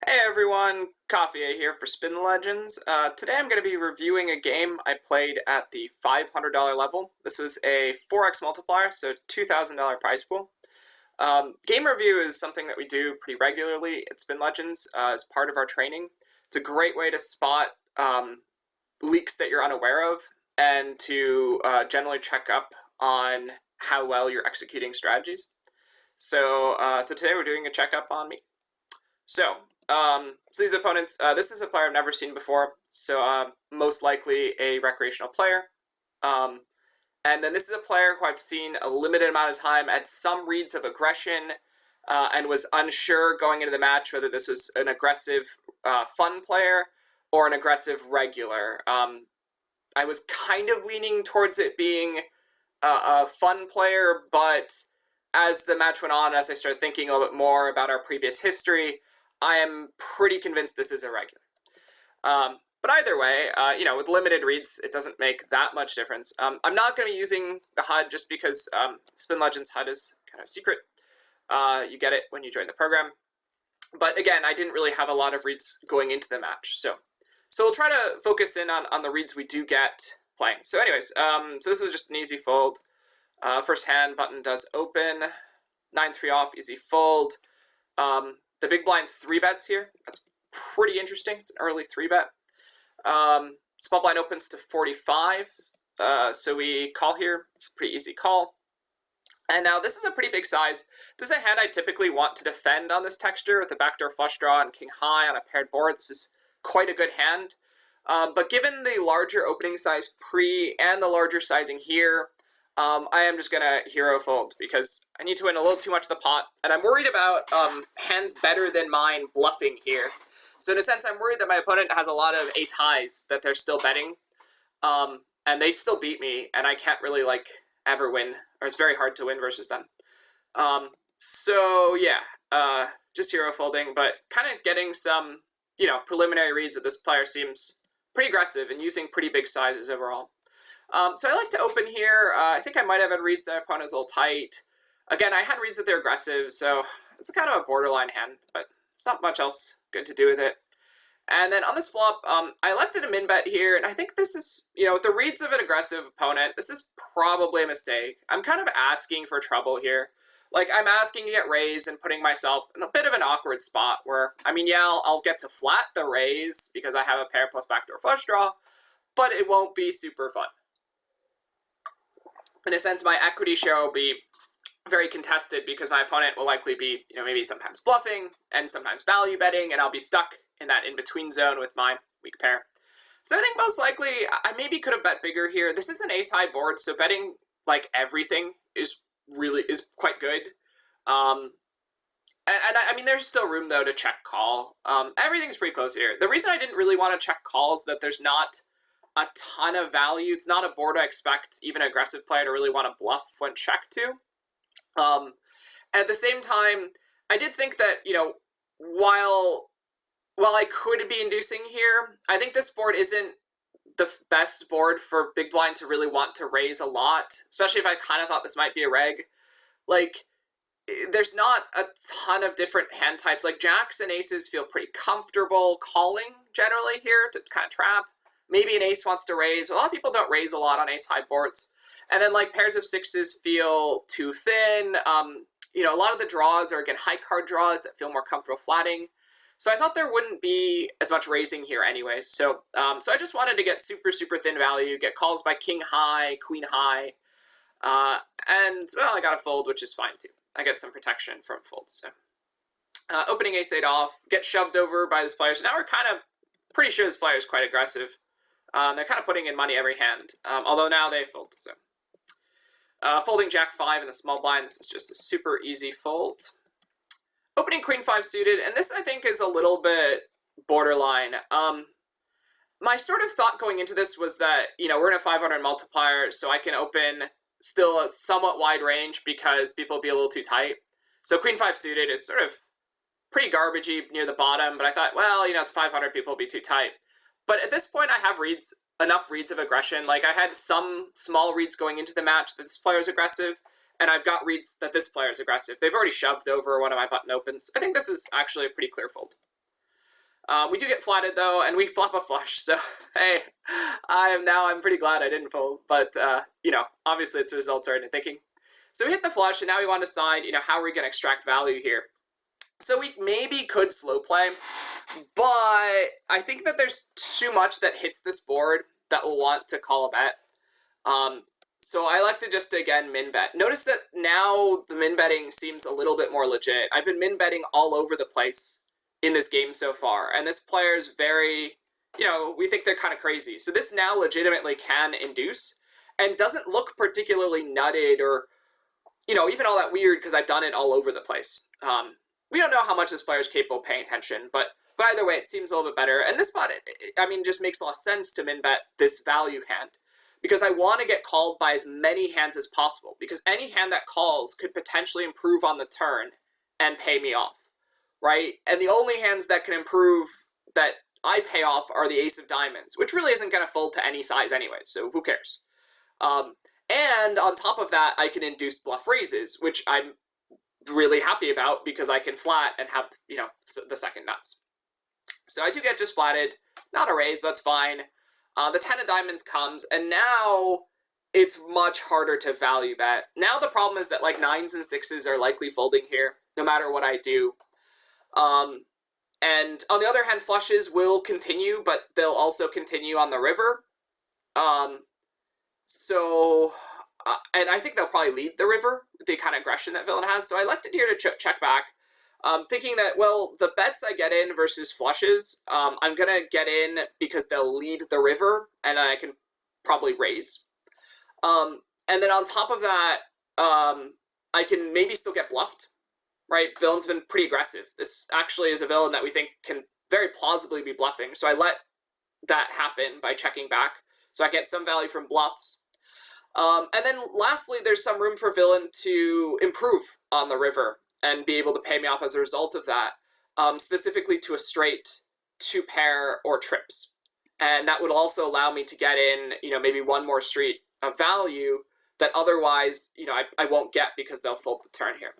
Hey everyone, Coffee here for Spin Legends. Today I'm going to be reviewing a game I played at the $500 level. This was a 4x multiplier, so $2,000 prize pool. Game review is something that we do pretty regularly at Spin Legends as part of our training. It's a great way to spot leaks that you're unaware of and to generally check up on how well you're executing strategies. So today we're doing a checkup on me. So these opponents, this is a player I've never seen before, so most likely a recreational player. And then this is a player who I've seen a limited amount of time at some reads of aggression and was unsure going into the match whether this was an aggressive fun player or an aggressive regular. I was kind of leaning towards it being a fun player, but as the match went on, as I started thinking a little bit more about our previous history, I am pretty convinced this is a regular. But either way, with limited reads, it doesn't make that much difference. I'm not going to be using the HUD just because Spin Legends HUD is kind of secret. You get it when you join the program. But again, I didn't really have a lot of reads going into the match. So we'll try to focus in on the reads we do get playing. So anyways, so this was just an easy fold. First hand button does open. 9-3 off, easy fold. The big blind 3-bets here. That's pretty interesting. It's an early 3-bet. Small blind opens to 45. So we call here. It's a pretty easy call. And now this is a pretty big size. This is a hand I typically want to defend on this texture with a backdoor flush draw and king high on a paired board. This is quite a good hand. But given the larger opening size pre and the larger sizing here, I am just going to hero fold because I need to win a little too much of the pot. And I'm worried about hands better than mine bluffing here. So in a sense, I'm worried that my opponent has a lot of ace highs that they're still betting. And they still beat me, and I can't really, ever win. Or it's very hard to win versus them. So yeah, just hero folding, but kind of getting some, preliminary reads that this player seems pretty aggressive and using pretty big sizes overall. So I like to open here. I think I might have had reads that my opponent was a little tight. Again, I had reads that they're aggressive, so it's kind of a borderline hand, but it's not much else good to do with it. And then on this flop, I elected a min bet here, and I think this is, with the reads of an aggressive opponent, this is probably a mistake. I'm kind of asking for trouble here. I'm asking to get raised and putting myself in a bit of an awkward spot where, I'll get to flat the raise because I have a pair plus backdoor flush draw, but it won't be super fun. In a sense, my equity share will be very contested because my opponent will likely be, maybe sometimes bluffing and sometimes value betting, and I'll be stuck in that in-between zone with my weak pair. So I think most likely I maybe could have bet bigger here. This is an ace-high board, so betting everything is quite good. And there's still room though to check call. Everything's pretty close here. The reason I didn't really want to check call is that there's not a ton of value. It's not a board I expect even an aggressive player to really want to bluff when checked to. At the same time, I did think that, while I could be inducing here, I think this board isn't the best board for big blind to really want to raise a lot, especially if I kind of thought this might be a reg. There's not a ton of different hand types. Jacks and aces feel pretty comfortable calling generally here to kind of trap. Maybe an ace wants to raise, but a lot of people don't raise a lot on ace-high boards. And then pairs of sixes feel too thin. A lot of the draws are, again, high card draws that feel more comfortable flatting. So I thought there wouldn't be as much raising here anyways. So I just wanted to get super, super thin value, get calls by king high, queen high. And, well, I got a fold, which is fine too. I get some protection from folds. So opening ace-8 off, get shoved over by this player. So now we're kind of pretty sure this player is quite aggressive. They're kind of putting in money every hand, although now they fold. So folding jack 5 in the small blind, this is just a super easy fold. Opening queen 5 suited, and this I think is a little bit borderline. My sort of thought going into this was that, we're in a 500 multiplier, so I can open still a somewhat wide range because people will be a little too tight. So queen 5 suited is sort of pretty garbagey near the bottom, but I thought, well, it's 500, people will be too tight. But at this point, I have enough reads of aggression. I had some small reads going into the match that this player is aggressive, and I've got reads that this player is aggressive. They've already shoved over one of my button opens. I think this is actually a pretty clear fold. We do get flatted though, and we flop a flush. So hey, I'm pretty glad I didn't fold. But you know, obviously it's results are into thinking. So we hit the flush, and now we want to decide, you know, how are we going to extract value here. So we maybe could slow play, but I think that there's too much that hits this board that will want to call a bet. So I like to just, again, min bet. Notice that now the min betting seems a little bit more legit. I've been min betting all over the place in this game so far, and this player is very, you know, we think they're kind of crazy. So this now legitimately can induce and doesn't look particularly nutted or, you know, even all that weird because I've done it all over the place. We don't know how much this player is capable of paying attention, but either way, it seems a little bit better. And this spot, I mean, just makes a lot of sense to min bet this value hand because I want to get called by as many hands as possible because any hand that calls could potentially improve on the turn and pay me off, right? And the only hands that can improve that I pay off are the ace of diamonds, which really isn't going to fold to any size anyway, so who cares? And on top of that, I can induce bluff raises, which I'm really happy about because I can flat and have, you know, the second nuts. So I do get just flatted, not a raise, but that's fine. The 10 of diamonds comes, and now it's much harder to value bet. Now the problem is that like 9s and 6s are likely folding here, no matter what I do. And on the other hand, flushes will continue, but they'll also continue on the river. And I think they'll probably lead the river with the kind of aggression that villain has. So I elected here to check back, thinking that, well, the bets I get in versus flushes, I'm going to get in because they'll lead the river, and I can probably raise. And then on top of that, I can maybe still get bluffed, right? Villain's been pretty aggressive. This actually is a villain that we think can very plausibly be bluffing. So I let that happen by checking back. So I get some value from bluffs. And then lastly, there's some room for villain to improve on the river and be able to pay me off as a result of that, specifically to a straight, 2-pair, or trips. And that would also allow me to get in, you know, maybe one more street of value that otherwise, you know, I won't get because they'll fold the turn here.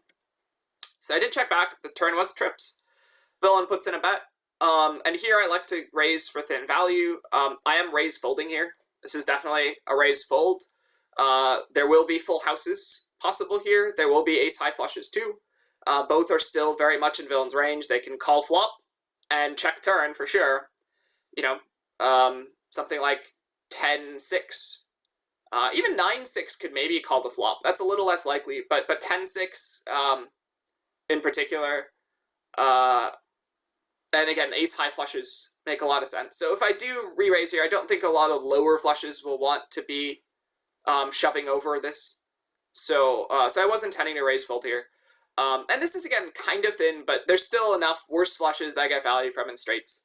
So I did check back. The turn was trips. Villain puts in a bet. And here I like to raise for thin value. I am raise folding here. This is definitely a raise fold. There will be full houses possible here. There will be ace-high flushes too. Both are still very much in villain's range. They can call flop and check turn for sure. You know, something like 10-6. Even 9-6 could maybe call the flop. That's a little less likely, but 10-6 in particular. And again, ace-high flushes make a lot of sense. So if I do re-raise here, I don't think a lot of lower flushes will want to be shoving over this. So I was intending to raise fold here. And this is, again, kind of thin, but there's still enough worse flushes that I get value from in straights.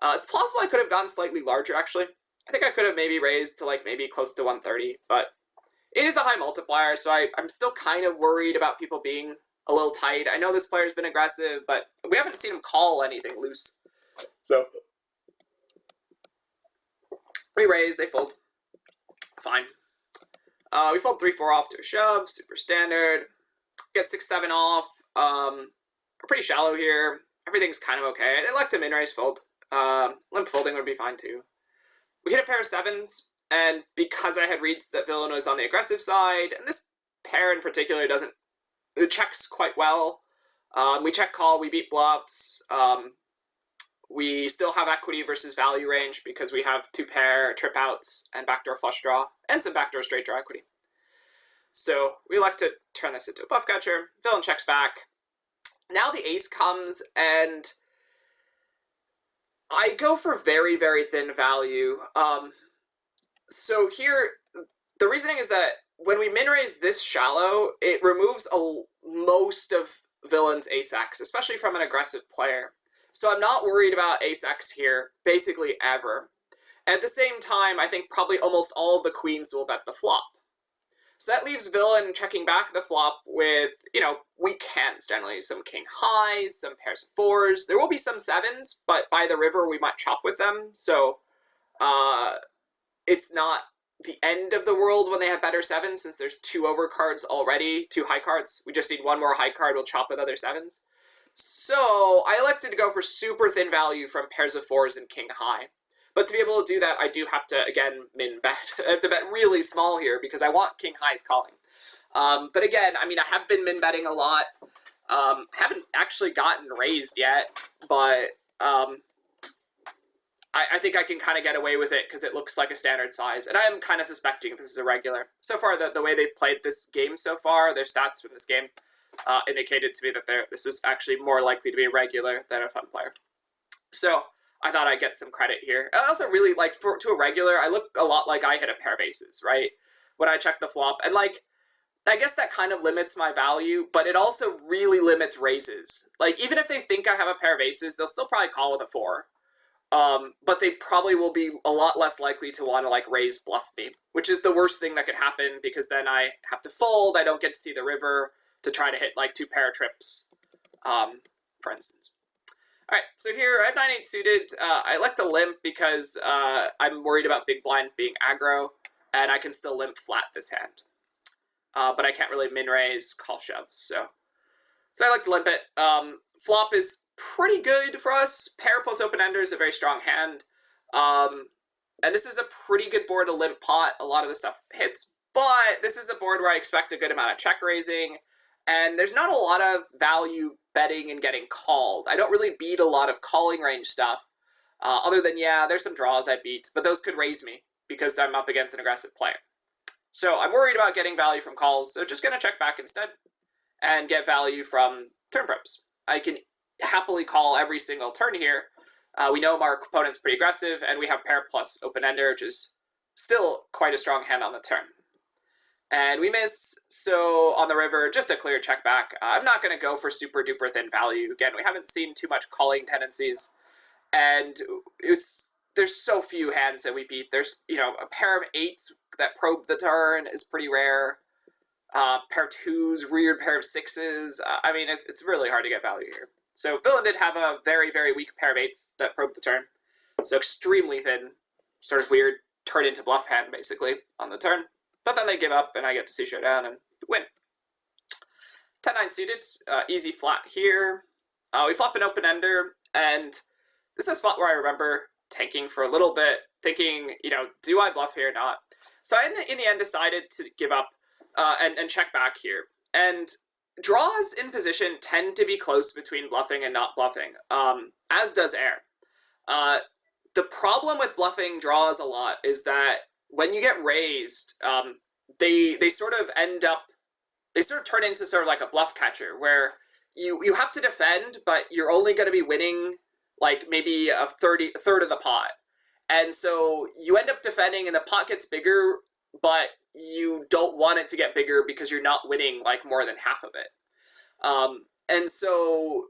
It's possible I could have gone slightly larger, actually. I think I could have maybe raised to, like, maybe close to 130, but it is a high multiplier, so I'm still kind of worried about people being a little tight. I know this player's been aggressive, but we haven't seen him call anything loose. So we raise, they fold. Fine. We fold 3-4 off to a shove, super standard. Get 6-7 off. We're pretty shallow here. Everything's kind of okay. I'd like to min-raise fold. Limp folding would be fine too. We hit a pair of 7s, and because I had reads that villain was on the aggressive side, and this pair in particular it checks quite well. We check call, we beat bluffs. We still have equity versus value range because we have 2-pair, trip outs, and backdoor flush draw, and some backdoor straight draw equity. So we elect to turn this into a bluff catcher. Villain checks back. Now the ace comes, and I go for very, very thin value. So here, the reasoning is that when we min-raise this shallow, it removes most of villain's ace-x, especially from an aggressive player. So I'm not worried about ace-x here, basically ever. At the same time, I think probably almost all of the queens will bet the flop. So that leaves villain checking back the flop with, you know, weak hands generally. Some king highs, some pairs of 4s. There will be some 7s, but by the river we might chop with them. So it's not the end of the world when they have better 7s, since there's 2 over cards already, 2 high cards. We just need 1 more high card, we'll chop with other 7s. So I elected to go for super thin value from pairs of fours and king high. But to be able to do that, I do have to, again, min bet. I have to bet really small here because I want king high's calling. But again, I mean, I have been min betting a lot. Haven't actually gotten raised yet, but I think I can kind of get away with it because it looks like a standard size. And I am kind of suspecting this is a regular. So far, the way they've played this game so far, their stats from this game, indicated to me that this is actually more likely to be a regular than a fun player. So I thought I'd get some credit here. I also really, like, to a regular, I look a lot like I hit a pair of aces, right? When I check the flop. And, like, I guess that kind of limits my value, but it also really limits raises. Like, even if they think I have a pair of aces, they'll still probably call with a 4. But they probably will be a lot less likely to want to, like, raise bluff me, which is the worst thing that could happen because then I have to fold, I don't get to see the river to try to hit, like, 2 pair trips, for instance. All right, so here I have 9-8 suited. I like to limp because I'm worried about big blind being aggro, and I can still limp flat this hand. But I can't really min raise, call shoves. So I like to limp it. Flop is pretty good for us. Pair plus open ender is a very strong hand. And this is a pretty good board to limp pot. A lot of the stuff hits, but this is a board where I expect a good amount of check raising. And there's not a lot of value betting and getting called. I don't really beat a lot of calling range stuff. Other than, yeah, there's some draws I beat, but those could raise me because I'm up against an aggressive player. So I'm worried about getting value from calls, so just going to check back instead and get value from turn probes. I can happily call every single turn here. We know our opponent's pretty aggressive, and we have pair plus open ender, which is still quite a strong hand on the turn. And we miss, so on the river, just a clear check back. I'm not going to go for super duper thin value. Again, we haven't seen too much calling tendencies, and there's so few hands that we beat. There's, a pair of 8s that probe the turn is pretty rare. Pair of 2s, weird pair of 6s. I mean, it's really hard to get value here. So villain did have a very, very weak pair of 8s that probed the turn. So extremely thin, sort of weird, turn into bluff hand, basically, on the turn. But then they give up, and I get to see showdown and win. 10-9 suited, easy flat here. We flop an open ender, and this is a spot where I remember tanking for a little bit, thinking, do I bluff here or not? So I, in the end, decided to give up and check back here. And draws in position tend to be close between bluffing and not bluffing, as does air. The problem with bluffing draws a lot is that when you get raised, they sort of turn into sort of like a bluff catcher where you have to defend, but you're only going to be winning like maybe a third of the pot. And so you end up defending and the pot gets bigger, but you don't want it to get bigger because you're not winning like more than half of it. And so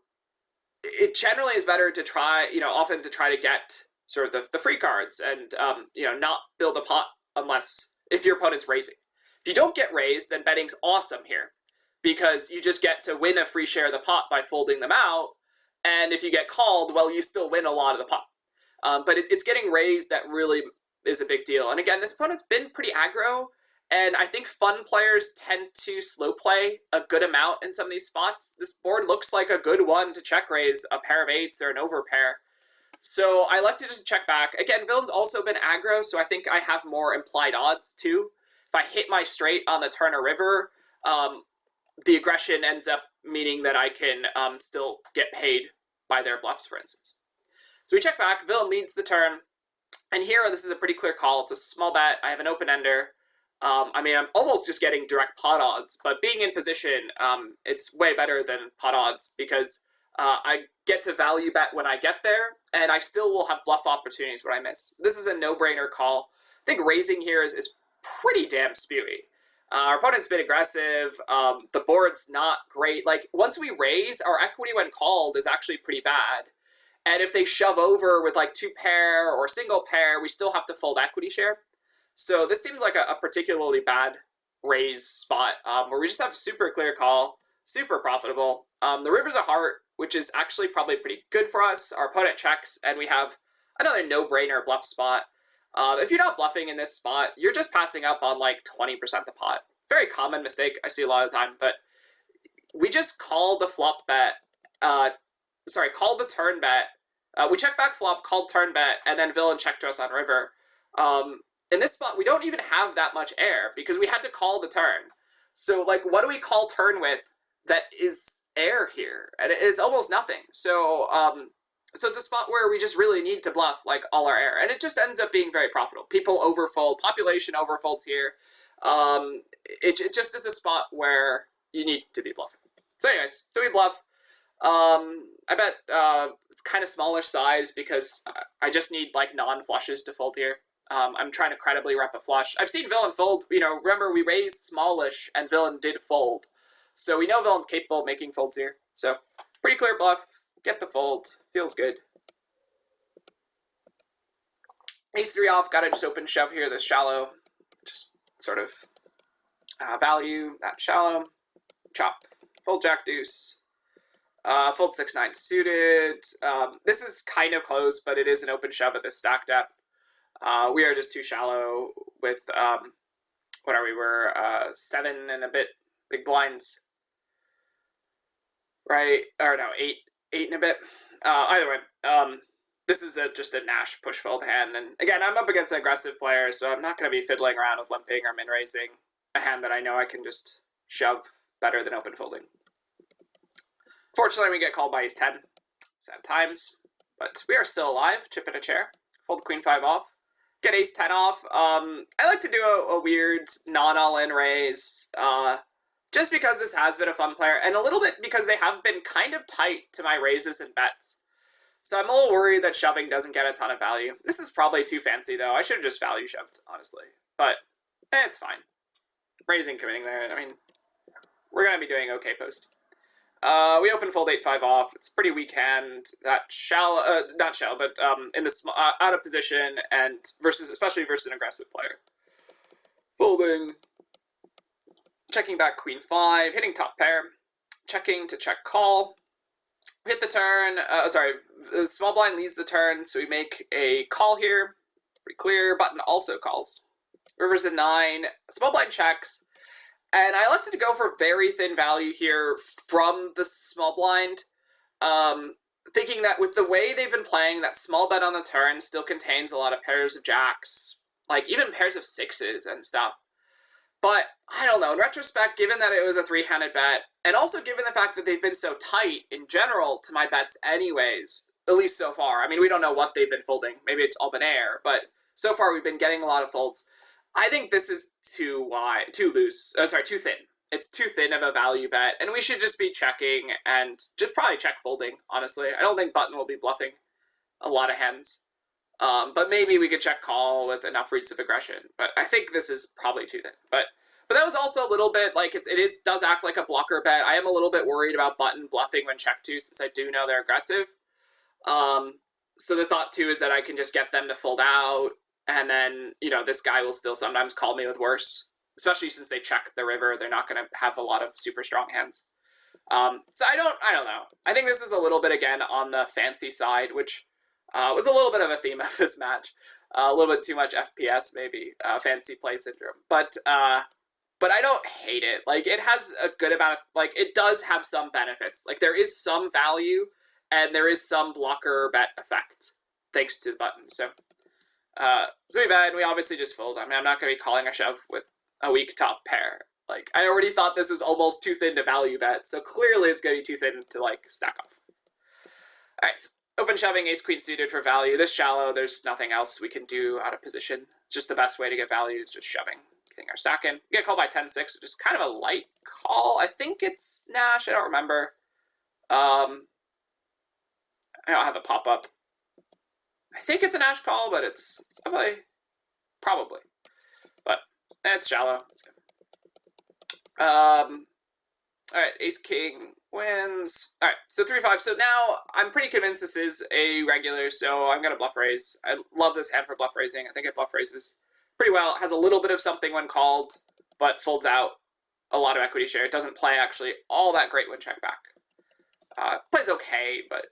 it generally is better to try, often to try to get sort of the free cards and, not build a pot unless if your opponent's raising. If you don't get raised, then betting's awesome here because you just get to win a free share of the pot by folding them out. And if you get called, well, you still win a lot of the pot. But it's getting raised that really is a big deal. And again, this opponent's been pretty aggro, and I think fun players tend to slow play a good amount in some of these spots. This board looks like a good one to check raise a pair of 8s or an overpair. So I like to just check back. Again, villain's also been aggro, so I think I have more implied odds too. If I hit my straight on the turn or river, the aggression ends up meaning that I can still get paid by their bluffs, for instance. So we check back, villain leads the turn, and here this is a pretty clear call. It's a small bet, I have an open ender. I mean, I'm almost just getting direct pot odds, but being in position, it's way better than pot odds because I get to value bet when I get there, and I still will have bluff opportunities where I miss. This is a no-brainer call. I think raising here is pretty damn spewy. Our opponent's been aggressive. The board's not great. Like, once we raise, our equity when called is actually pretty bad. And if they shove over with like 2 pair or single pair, we still have to fold equity share. So this seems like a particularly bad raise spot where we just have super clear call, super profitable. The river's a heart, which is actually probably pretty good for us. Our opponent checks, and we have another no-brainer bluff spot. If you're not bluffing in this spot, you're just passing up on like 20% the pot. Very common mistake I see a lot of the time, but we just call the flop bet called the turn bet. We check back flop, called turn bet, and then villain checked to us on river. In this spot, we don't even have that much air because we had to call the turn. So, like, what do we call turn with that is air here? And it's almost nothing. So, so it's a spot where we just really need to bluff, like, all our air. And it just ends up being very profitable. People overfold, population overfolds here. It just is a spot where you need to be bluffing. So anyways, so we bluff. I bet it's kind of smaller size because I just need like non-flushes to fold here. I'm trying to credibly rep a flush. I've seen villain fold. You know, remember we raised smallish and villain did fold, so we know villain's capable of making folds here. So pretty clear bluff. Get the fold. Feels good. Ace 3 off. Gotta just open shove here. This shallow, just sort of value that shallow. Chop. Fold jack deuce. Fold 6-9 suited. This is kind of close, but it is an open shove at this stack depth. We are just too shallow with, what are we? We're 7 and a bit big blinds. Right? Or no, 8 and a bit. Either way, this is just a Nash push fold hand. And again, I'm up against an aggressive player, so I'm not going to be fiddling around with limping or min raising a hand that I know I can just shove better than open folding. Fortunately, we get called by ace 10. Sad times, but we are still alive. Chip in a chair. Fold queen 5 off. Get ace 10 off. I like to do a weird non-all-in raise, just because this has been a fun player, and a little bit because they have been kind of tight to my raises and bets. So I'm a little worried that shoving doesn't get a ton of value. This is probably too fancy, though. I should have just value shoved, honestly. But it's fine. Raising, committing there. I mean, we're going to be doing okay post. We open fold 8-5 off. It's a pretty weak hand. That shallow, not shallow, but in the out of position and especially versus an aggressive player. Folding, checking back queen 5, hitting top pair, checking to check call. We hit the turn. The small blind leads the turn, so we make a call here. Pretty clear. Button also calls. River's a 9. Small blind checks. And I elected to go for very thin value here from the small blind, thinking that with the way they've been playing, that small bet on the turn still contains a lot of pairs of jacks, like even pairs of 6s and stuff. But I don't know, in retrospect, given that it was a 3-handed bet, and also given the fact that they've been so tight in general to my bets anyways, at least so far. I mean, we don't know what they've been folding. Maybe it's all been air, but so far we've been getting a lot of folds. I think this is too thin. It's too thin of a value bet, and we should just be checking and just probably check folding, honestly. I don't think button will be bluffing a lot of hands. But maybe we could check call with enough reads of aggression. But I think this is probably too thin. But that was also a little bit like does act like a blocker bet. I am a little bit worried about button bluffing when check two, since I do know they're aggressive. So the thought too is that I can just get them to fold out, and then, you know, this guy will still sometimes call me with worse, especially since they check the river. They're not going to have a lot of super strong hands. So I don't know. I think this is a little bit, again, on the fancy side, which was a little bit of a theme of this match. A little bit too much FPS, maybe, fancy play syndrome. But I don't hate it. Like, it has a good amount of, like, it does have some benefits. Like, there is some value, and there is some blocker bet effect, thanks to the button. So we bet, and we obviously just fold. I mean, I'm not going to be calling a shove with a weak top pair. Like, I already thought this was almost too thin to value bet, so clearly it's going to be too thin to, like, stack off. All right, so open shoving, ace-queen suited for value. This shallow, there's nothing else we can do out of position. It's just the best way to get value is just shoving, getting our stack in. We get called by 10-6, which is kind of a light call. I think it's Nash, I don't remember. I don't have the pop-up. I think it's a Nash call, but it's probably. But it's shallow. All right, ace king wins. All right, so 3-5. So now I'm pretty convinced this is a regular, so I'm gonna bluff raise. I love this hand for bluff raising. I think it bluff raises pretty well. It has a little bit of something when called, but folds out a lot of equity share. It doesn't play actually all that great when check back. Plays okay, but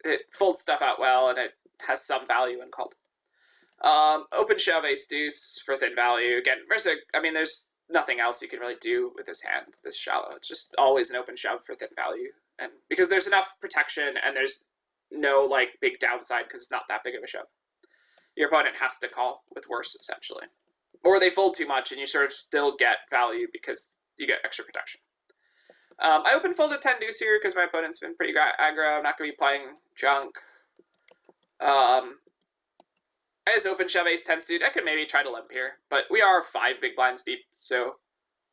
it folds stuff out well, and it has some value when called. Open shove ace deuce for thin value. Again, I mean, there's nothing else you can really do with this hand, this shallow. It's just always an open shove for thin value. and because there's enough protection and there's no like big downside because it's not that big of a shove. Your opponent has to call with worse, essentially. Or they fold too much and you sort of still get value because you get extra protection. I open folded 10 deuce here because my opponent's been pretty aggro. I'm not going to be playing junk. I just open shove ace 10 suit. I could maybe try to limp here, but we are 5 big blinds deep, so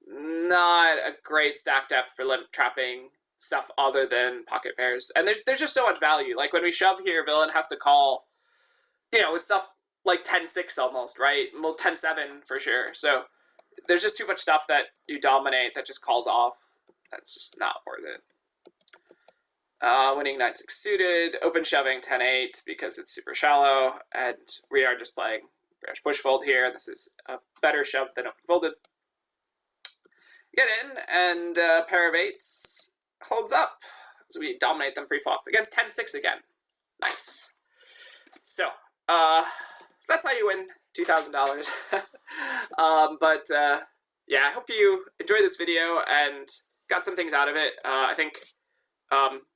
not a great stack depth for limp trapping stuff other than pocket pairs. And there's just so much value. Like when we shove here, villain has to call, you know, with stuff like 10-6 almost, right? Well, 10-7 for sure. So there's just too much stuff that you dominate that just calls off. That's just not worth it. Winning 9-6 suited, open shoving 10-8 because it's super shallow, and we are just playing bearish push fold here. This is a better shove than open folded. Get in, and pair of eights holds up. So we dominate them pre-flop against 10-6 again. Nice. So that's how you win $2,000. Yeah, I hope you enjoyed this video and got some things out of it. I think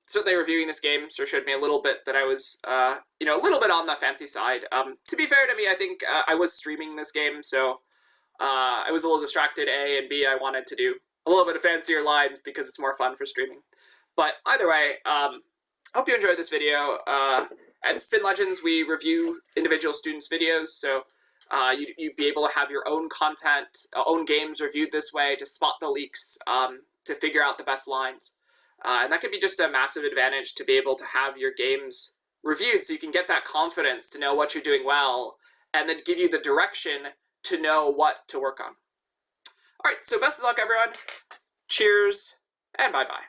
certainly reviewing this game sort of showed me a little bit that I was, you know, a little bit on the fancy side. To be fair to me, I think I was streaming this game, so I was a little distracted, A, and B, I wanted to do a little bit of fancier lines because it's more fun for streaming. But either way, hope you enjoyed this video. At Spin Legends, we review individual students' videos, so you'd be able to have your own content, own games reviewed this way to spot the leaks, to figure out the best lines. And that could be just a massive advantage to be able to have your games reviewed so you can get that confidence to know what you're doing well and then give you the direction to know what to work on. All right, so best of luck, everyone. Cheers, and bye-bye.